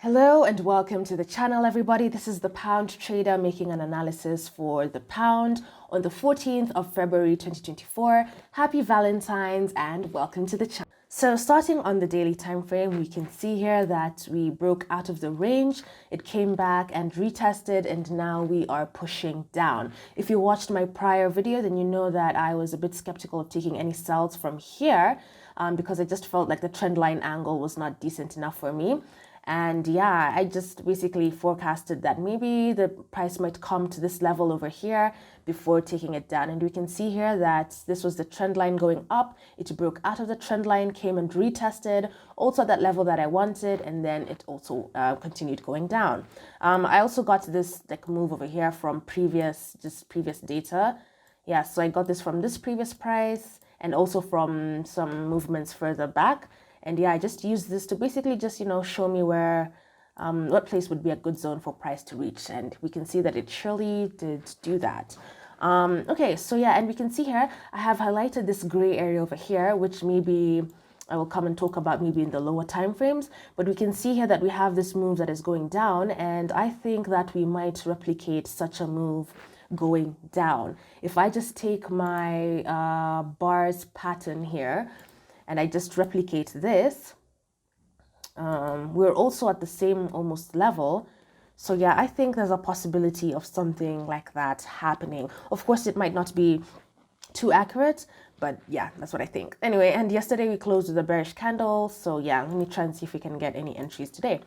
Hello and welcome to the channel, everybody. This is the Pound Trader making an analysis for the pound on the 14th of February 2024. Happy Valentines and welcome to the channel. So starting on the daily time frame, we can see here that we broke out of the range. It came back and retested, and now we are pushing down. If you watched my prior video, then you know that I was a bit skeptical of taking any sells from here because I just felt like the trend line angle was not decent enough for me. And yeah, I just basically forecasted that maybe the price might come to this level over here before taking it down. And we can see here that this was the trend line going up. It broke out of the trend line, came and retested, also at that level that I wanted, and then it also continued going down. I also got this like move over here from previous data. Yeah, so I got this from this previous price and also from some movements further back. And yeah, I just used this to basically just, show me where, what place would be a good zone for price to reach. And we can see that it surely did do that. Okay, so yeah, and we can see here, I have highlighted this gray area over here, which maybe I will come and talk about maybe in the lower time frames. But we can see here that we have this move that is going down. And I think that we might replicate such a move going down. If I just take my bars pattern here, and I just replicate this, we're also at the same almost level. So yeah, I think there's a possibility of something like that happening. Of course, it might not be too accurate, but yeah, that's what I think. Anyway, and yesterday we closed with a bearish candle. So yeah, let me try and see if we can get any entries today.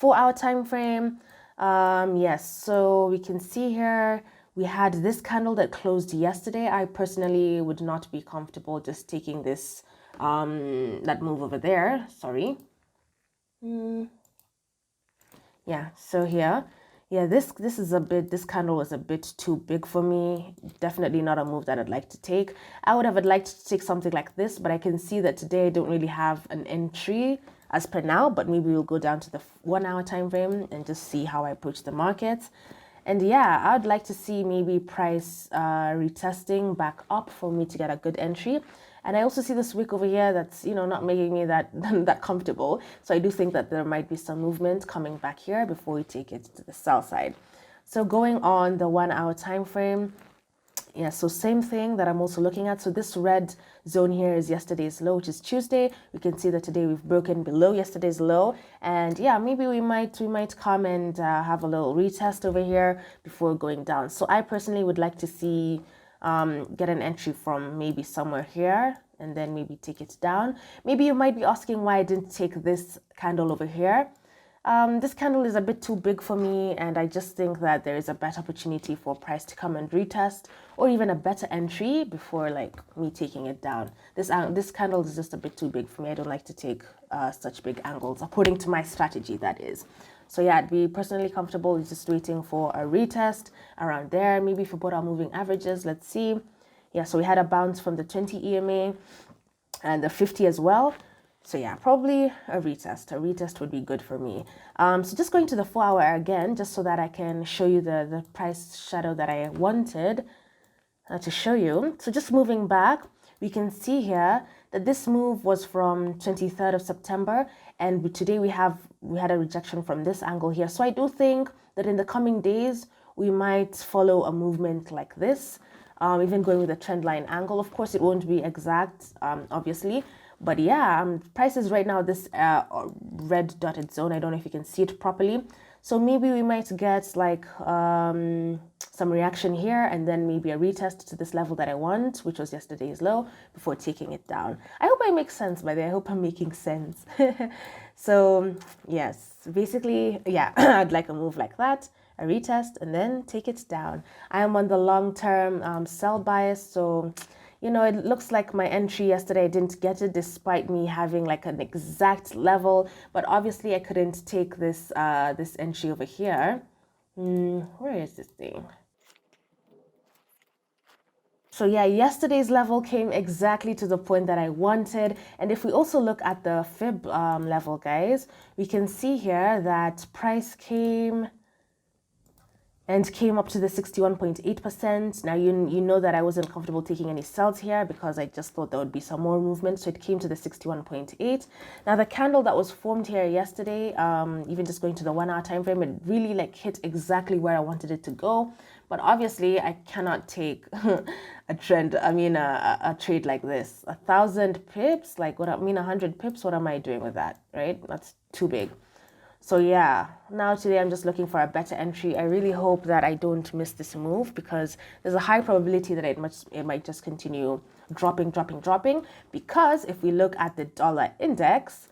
4-hour time frame. Yes, so we can see here, we had this candle that closed yesterday. I personally would not be comfortable just taking this that move over there, sorry. Yeah, so here, yeah, this candle was a bit too big for me. Definitely not a move that I'd like to take. I would have liked to take something like this, but I can see that today I don't really have an entry as per now, but maybe we'll go down to the 1-hour time frame and just see how I approach the markets. And yeah, I'd like to see maybe price retesting back up for me to get a good entry. And I also see this wick over here that's, not making me that comfortable. So I do think that there might be some movement coming back here before we take it to the sell side. So going on the 1-hour time frame, yeah, so same thing that I'm also looking at. So this red zone here is yesterday's low, which is Tuesday. We can see that today we've broken below yesterday's low. And yeah, maybe we might come and have a little retest over here before going down. So I personally would like to see get an entry from maybe somewhere here and then maybe take it down. Maybe you might be asking why I didn't take this candle over here. This candle is a bit too big for me, and I just think that there is a better opportunity for price to come and retest or even a better entry before like me taking it down. This candle is just a bit too big for me. I don't like to take such big angles according to my strategy, that is. So yeah, I'd be personally comfortable just waiting for a retest around there. Maybe if we put our moving averages, let's see. Yeah, so we had a bounce from the 20 EMA and the 50 as well. So yeah, probably a retest. A retest would be good for me. So just going to the 4-hour again, just so that I can show you the price shadow that I wanted to show you. So just moving back, we can see here that this move was from 23rd of September, and today we had a rejection from this angle here. So I do think that in the coming days, we might follow a movement like this, even going with a trend line angle. Of course, it won't be exact, obviously, but yeah, prices right now, this red dotted zone, I don't know if you can see it properly. So maybe we might get like some reaction here and then maybe a retest to this level that I want, which was yesterday's low, before taking it down. I hope I make sense by the way. I hope I'm making sense. So yes, basically, yeah, I'd like a move like that, a retest, and then take it down. I am on the long-term sell bias, so it looks like my entry yesterday, I didn't get it despite me having like an exact level, but obviously I couldn't take this this entry over here. Where is this thing? So yeah, yesterday's level came exactly to the point that I wanted. And if we also look at the fib level, guys, we can see here that price came and came up to the 61.8%. Now, you know that I wasn't comfortable taking any sells here because I just thought there would be some more movement. So it came to the 61.8. Now, the candle that was formed here yesterday, even just going to the 1 hour time frame, it really like hit exactly where I wanted it to go. But obviously, I cannot take a trade like this. 1,000 pips, like what I mean, 100 pips, what am I doing with that, right? That's too big. So yeah, now today I'm just looking for a better entry. I really hope that I don't miss this move because there's a high probability that it might just continue dropping. Because if we look at the dollar index,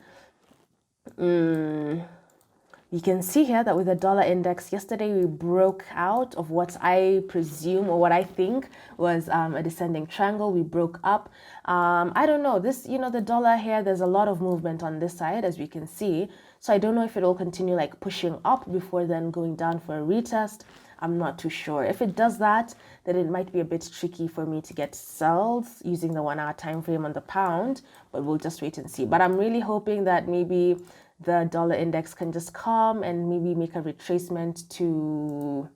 you can see here that with the dollar index yesterday, we broke out of what I presume or what I think was a descending triangle. We broke up. I don't know. This, the dollar here, there's a lot of movement on this side, as we can see. So I don't know if it will continue like pushing up before then going down for a retest. I'm not too sure. If it does that, then it might be a bit tricky for me to get sells using the 1 hour time frame on the pound, but we'll just wait and see. But I'm really hoping that maybe the dollar index can just come and maybe make a retracement to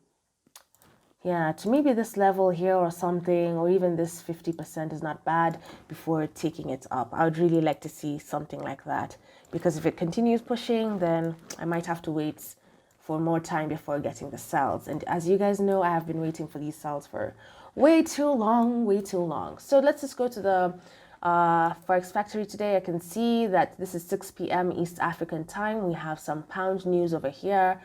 maybe this level here or something, or even this 50% is not bad before taking it up. I would really like to see something like that, because if it continues pushing, then I might have to wait for more time before getting the sells. And as you guys know, I have been waiting for these sells for way too long. So let's just go to the Forex Factory today. I can see that this is 6 p.m. East African time. We have some pound news over here.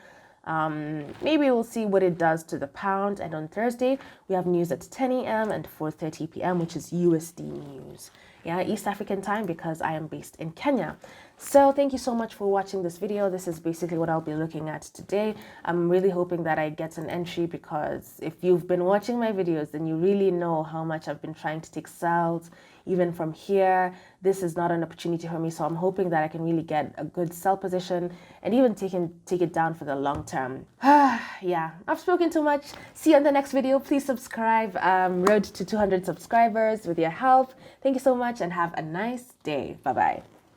Maybe we'll see what it does to the pound. And on Thursday, we have news at 10 a.m. and 4:30 p.m., which is USD news. Yeah, East African time, because I am based in Kenya. So thank you so much for watching this video. This is basically what I'll be looking at today. I'm really hoping that I get an entry, because if you've been watching my videos, then you really know how much I've been trying to take sells. Even from here, this is not an opportunity for me. So I'm hoping that I can really get a good sell position and even take it down for the long term. Yeah, I've spoken too much. See you in the next video. Please subscribe. Road to 200 subscribers with your help. Thank you so much and have a nice day. Bye-bye.